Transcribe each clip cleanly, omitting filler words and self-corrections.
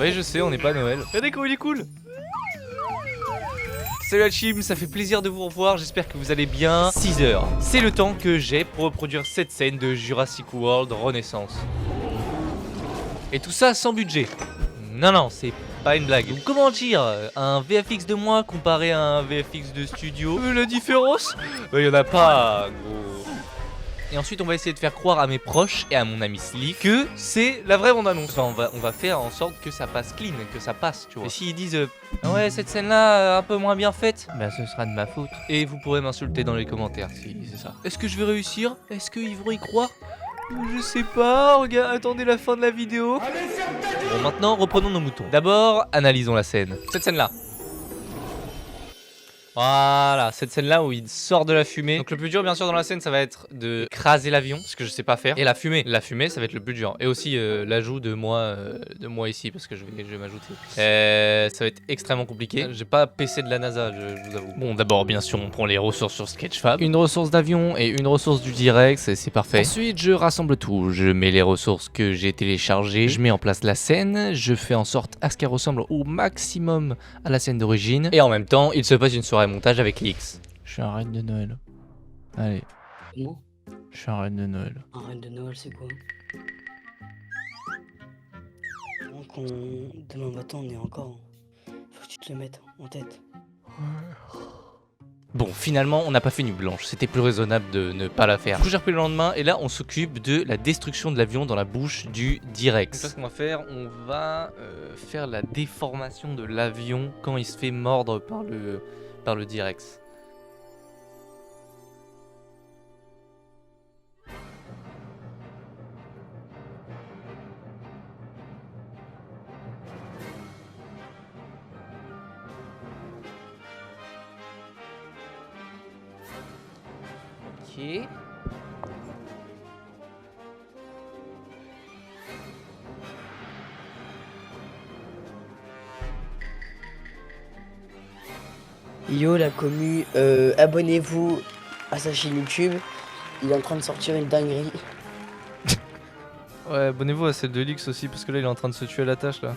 Ouais, je sais, on n'est pas à Noël. Regardez comment il est cool. Salut la team, ça fait plaisir de vous revoir, j'espère que vous allez bien. 6 heures, c'est le temps que j'ai pour reproduire cette scène de Jurassic World Renaissance. Et tout ça sans budget. Non, c'est pas une blague. Donc, comment dire, un VFX de moi comparé à un VFX de studio, la différence, il y en a pas, gros. Et ensuite on va essayer de faire croire à mes proches et à mon ami Slick que c'est la vraie bande-annonce. Enfin, on va faire en sorte que ça passe clean, que ça passe, tu vois. Et s'ils disent ah ouais, cette scène-là un peu moins bien faite, bah ce sera de ma faute. Et vous pourrez m'insulter dans les commentaires si c'est ça. Est-ce que je vais réussir? Est-ce qu'ils vont y croire? Je sais pas, regarde, attendez la fin de la vidéo. Bon, maintenant reprenons nos moutons. D'abord, analysons la scène. Cette scène-là. Voilà, cette scène-là où il sort de la fumée. Donc le plus dur, bien sûr, dans la scène, ça va être de craser l'avion, ce que je sais pas faire. Et la fumée, ça va être le plus dur. Et aussi l'ajout de moi ici, parce que je vais m'ajouter. Ça va être extrêmement compliqué. J'ai pas PC de la NASA, je vous avoue. Bon, d'abord, bien sûr, on prend les ressources sur Sketchfab. Une ressource d'avion et une ressource du Direx, c'est parfait. Ensuite, je rassemble tout. Je mets les ressources que j'ai téléchargées. Je mets en place la scène. Je fais en sorte à ce qu'elle ressemble au maximum à la scène d'origine. Et en même temps, il se passe une soirée montage avec Lix. Je suis un reine de Noël. Allez. Comment? Je suis un reine de Noël. Un reine de Noël, c'est quoi? Donc demain matin, on est encore. Faut que tu te le mettes en tête. Bon, finalement, on n'a pas fait nuit blanche. C'était plus raisonnable de ne pas la faire. Du coup, j'ai repris le lendemain et là, on s'occupe de la destruction de l'avion dans la bouche du Direx. Donc là, ce qu'on va faire, on va faire la déformation de l'avion quand il se fait mordre par le Direx. Ok. Yo la commu, abonnez-vous à sa chaîne YouTube. Il est en train de sortir une dinguerie. Ouais, abonnez-vous à celle de Lix aussi, parce que là, il est en train de se tuer à la tâche, là.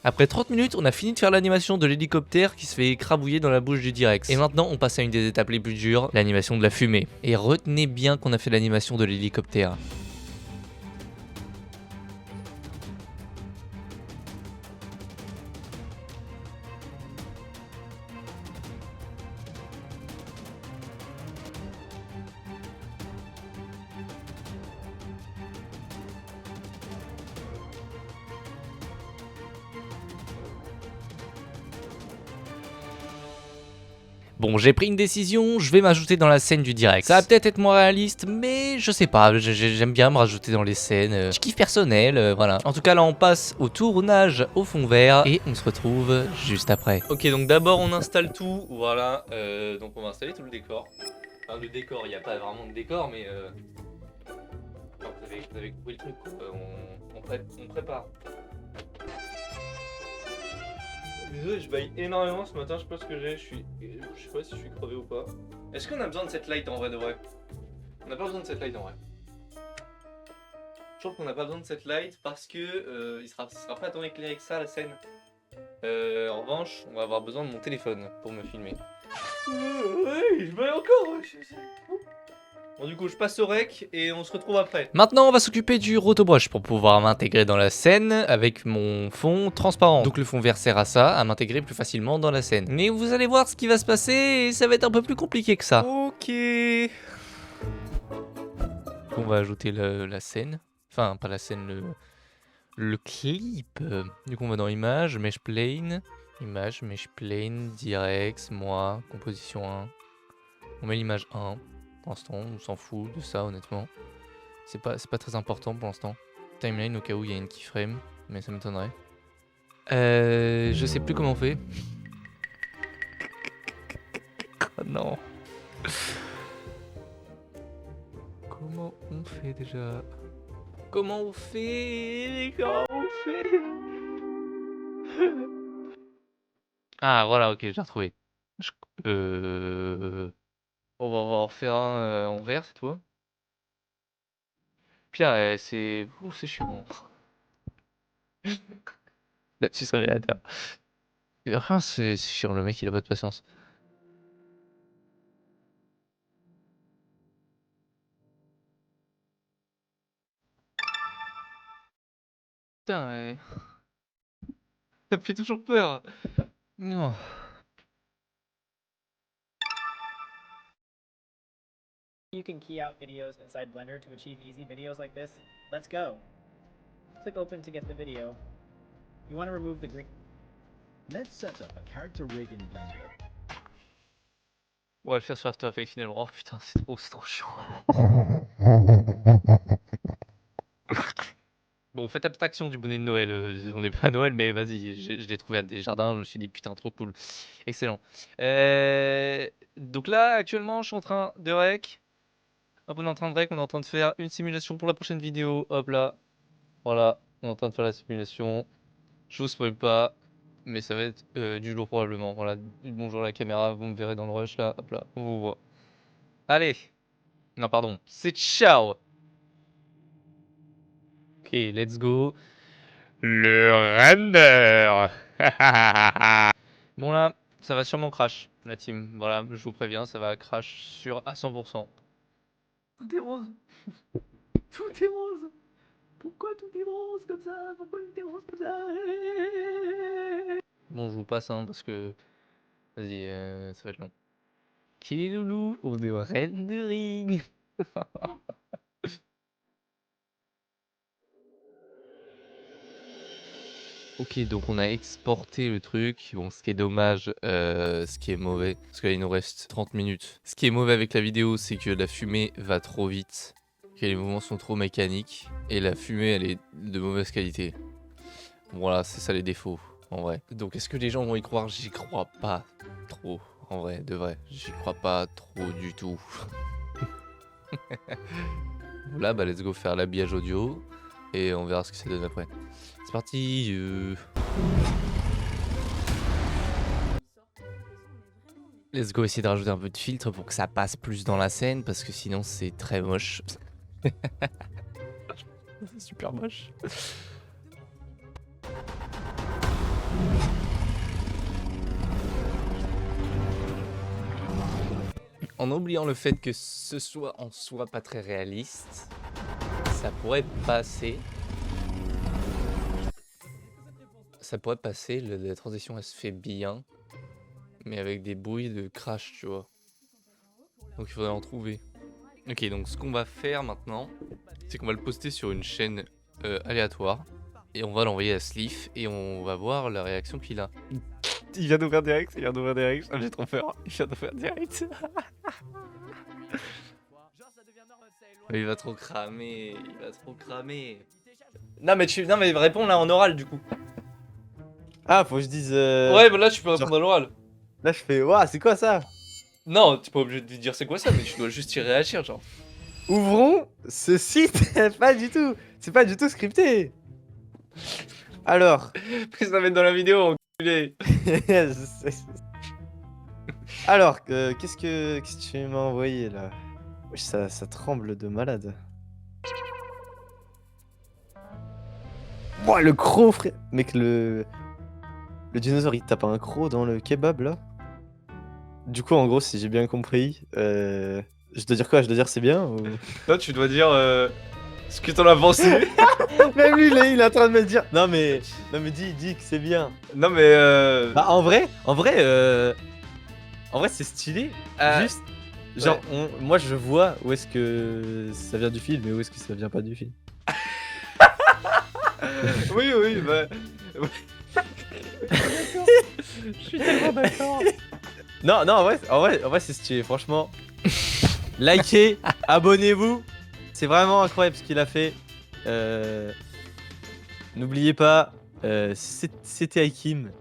Après 30 minutes, on a fini de faire l'animation de l'hélicoptère qui se fait écrabouiller dans la bouche du Direx. Et maintenant, on passe à une des étapes les plus dures, l'animation de la fumée. Et retenez bien qu'on a fait l'animation de l'hélicoptère. Bon, j'ai pris une décision, je vais m'ajouter dans la scène du Direx. Ça va peut-être être moins réaliste, mais je sais pas, j'aime bien me rajouter dans les scènes. Je kiffe personnel, voilà. En tout cas, là, on passe au tournage au fond vert et on se retrouve juste après. Ok, donc d'abord, on installe tout, voilà. Donc on va installer tout le décor. Enfin, le décor, il n'y a pas vraiment de décor, mais... Enfin, vous avez compris le truc, quoi. On prépare. Désolé, je baille énormément ce matin, je sais pas ce que j'ai, je sais pas si je suis crevé ou pas. Est-ce qu'on a besoin de cette light en vrai de vrai? On n'a pas besoin de cette light en vrai. Je trouve qu'on n'a pas besoin de cette light parce que il sera pas tant éclairé que ça la scène. En revanche, on va avoir besoin de mon téléphone pour me filmer. Ouais, je baille encore. Bon, du coup, je passe au rec et on se retrouve après. Maintenant, on va s'occuper du rotobrush pour pouvoir m'intégrer dans la scène avec mon fond transparent. Donc le fond vert sert à ça, à m'intégrer plus facilement dans la scène. Mais vous allez voir ce qui va se passer et ça va être un peu plus compliqué que ça. Ok. On va ajouter la scène. Enfin, pas la scène, le clip. Du coup, on va dans Image, Mesh Plane. Image, Mesh Plane, Direx, moi, composition 1. On met l'image 1. Pour l'instant, on s'en fout de ça, honnêtement. C'est pas très important pour l'instant. Timeline au cas où il y a une keyframe, mais ça m'étonnerait. Je sais plus comment on fait. Oh non. Comment on fait déjà? Comment on fait? Ah, voilà, ok, j'ai retrouvé. Je- on va en refaire un en vert cette fois. Pierre, c'est. Ouh, c'est chiant. Lapsus révélateur. Ah, c'est chiant, le mec il a pas de patience. Putain, ça me fait toujours peur. Non. You can key out videos inside Blender to achieve easy videos like this. Let's go. Click open to get the video. You want to remove the green. Let's set up a character rig in Blender. On va le faire sur After Effects finalement. Oh putain, c'est trop chiant. Bon, faites abstraction du bonnet de Noël. On n'est pas à Noël, mais vas-y, je l'ai trouvé à des jardins. Je me suis dit, putain, trop cool. Excellent. Donc là, actuellement, je suis en train de rec. Hop, on est en train de rec. On est en train de faire une simulation pour la prochaine vidéo. Hop là. Voilà. On est en train de faire la simulation. Je vous spoil pas. Mais ça va être du lourd probablement. Voilà. Bonjour la caméra. Vous me verrez dans le rush là. Hop là. On vous voit. Allez. Non, pardon. C'est ciao. Ok, let's go. Le render. Bon là, ça va sûrement crash, la team. Voilà, je vous préviens, ça va crash sur à 100%. Tout est rose. Tout est rose. Pourquoi tout est rose comme ça? Pourquoi tout est rose comme ça? Bon, je vous passe, hein, parce que... Vas-y, ça va être long. Qui est loulou? On est au rendering. Ok, donc on a exporté le truc. Bon, ce qui est dommage, ce qui est mauvais, parce qu'il nous reste 30 minutes. Ce qui est mauvais avec la vidéo, c'est que la fumée va trop vite, que les mouvements sont trop mécaniques, et la fumée, elle est de mauvaise qualité. Voilà, c'est ça les défauts, en vrai. Donc est-ce que les gens vont y croire? J'y crois pas trop, en vrai, de vrai. J'y crois pas trop du tout. Voilà, bah let's go faire l'habillage audio, et on verra ce que ça donne après. C'est parti. Let's go essayer de rajouter un peu de filtre pour que ça passe plus dans la scène parce que sinon c'est très moche. C'est super moche. En oubliant le fait que ce soit en soi pas très réaliste, ça pourrait passer. Ça pourrait passer, la transition elle se fait bien, mais avec des bruits de crash, tu vois. Donc il faudrait en trouver. Ok, donc ce qu'on va faire maintenant, c'est qu'on va le poster sur une chaîne aléatoire, et on va l'envoyer à Sliff, et on va voir la réaction qu'il a. Il vient d'ouvrir direct, ah, j'ai trop peur, il vient d'ouvrir direct. Il va trop cramer, Non mais réponds là en oral du coup. Ah, faut que je dise. Ouais, bah là tu peux répondre à l'oral. Là, je fais. Waouh, c'est quoi ça? Non, t'es pas obligé de dire c'est quoi ça, mais tu dois juste y réagir, genre. Ouvrons ce site. Pas du tout. C'est pas du tout scripté. Alors. Après ça va mettre dans la vidéo, enculé. Je sais. Alors, qu'est-ce que tu m'as envoyé là? Wesh, ça tremble de malade. Ouah, le croc, frère. Mec, le dinosaure il tape un croc dans le kebab là. Du coup, en gros, si j'ai bien compris, je dois dire quoi? Je dois dire c'est bien ou... Là, tu dois dire ce que t'en as pensé. Même lui, là, il est en train de me dire. Non mais dis que c'est bien. Non, mais Bah en vrai, c'est stylé. Juste, genre, moi je vois où est-ce que ça vient du film et où est-ce que ça vient pas du film. oui, bah. Je suis tellement d'accord. Non, en vrai, c'est stylé. Franchement, likez, abonnez-vous. C'est vraiment incroyable ce qu'il a fait. N'oubliez pas, c'était Hakim.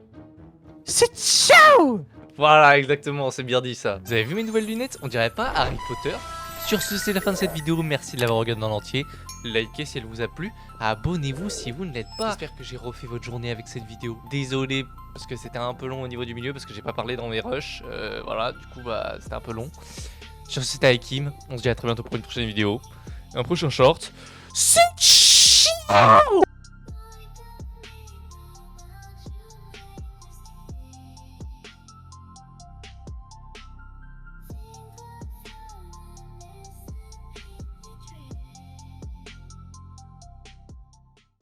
C'est ciao. Voilà, exactement, c'est bien dit ça. Vous avez vu mes nouvelles lunettes? On dirait pas Harry Potter? Sur ce, c'est la fin de cette vidéo. Merci de l'avoir regardé dans l'entier. Likez si elle vous a plu. Abonnez-vous si vous ne l'êtes pas. J'espère que j'ai refait votre journée avec cette vidéo. Désolé parce que c'était un peu long au niveau du milieu parce que j'ai pas parlé dans mes rushs. Voilà, du coup, bah, c'était un peu long. Sur ce, c'était Hakim. On se dit à très bientôt pour une prochaine vidéo. Un prochain short. C'est ciao.